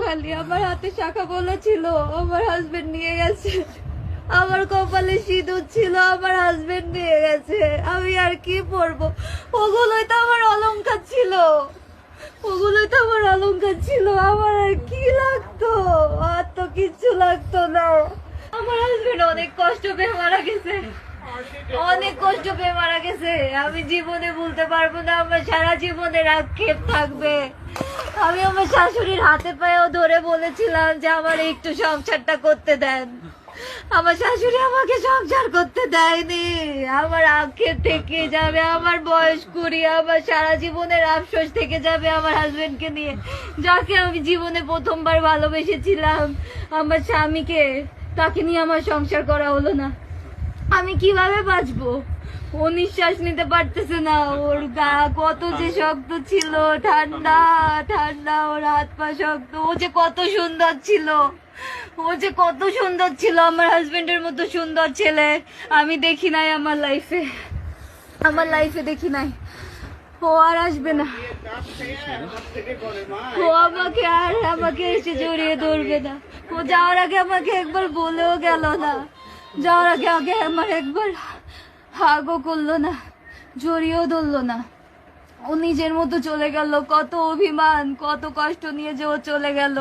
খালি। আমার হাতে শাখা পলা ছিল, আমার হাজবেন্ড নিয়ে গেছে। আমার কপালে সিঁদুর ছিল, আমার হাজবেন্ড নিয়ে গেছে। আমি আর কি পরবো? ওগুলোই তো আমার অলংকার ছিল, ওগুলোই তো আমার অলংকার ছিল। আমার আর কি লাগতো? আর তো কিচ্ছু লাগতো না। আমার হাজবেন্ড অনেক কষ্ট পেয়ে মারা গেছে, অনেক কষ্ট পেয়ে মারা গেছে। আমি জীবনে ভুলতে পারবো না, আমার সারা জীবনের আক্ষেপ থাকবে। আমি আমার শাশুড়ির হাতে পায়েও ধরে বলেছিলাম যে আমার একটু সংসারটা করতে দেন। আমার শাশুড়ি আমাকে সংসার করতে দেয়নি। আমার আক্ষেপ থেকে যাবে, আমার বয়স 20, আমার সারা জীবনের আফসোস থেকে যাবে আমার হাজবেন্ডকে নিয়ে, যাকে আমি জীবনে প্রথমবার ভালোবেসেছিলাম। আমার স্বামীকে, তাকে নিয়ে আমার সংসার করা হলো না। আমি কিভাবে বাঁচবো? ও নিঃশ্বাস নিতে পারতেছে না, ওর গা কত যে শক্ত ছিল, ঠান্ডা ঠান্ডা, ওর হাত পা শক্ত। ও যে কত সুন্দর ছিল, ও যে কত সুন্দর ছিল। আমার হাজবেন্ডের মতো সুন্দর ছেলে আমি দেখি নাই আমার লাইফে, আমার লাইফে দেখি নাই। ও আর আসবে না, ও আমাকে এসে জড়িয়ে ধরবে না। ও যাওয়ার আগে আমাকে একবার বলেও গেল না, যাওয়ার আগে আমার একবার হাগও করলো না, জড়িয়েও ধরলো না। ও নিজের মতো চলে গেল। কত অভিমান, কত কষ্ট নিয়ে যে ও চলে গেল।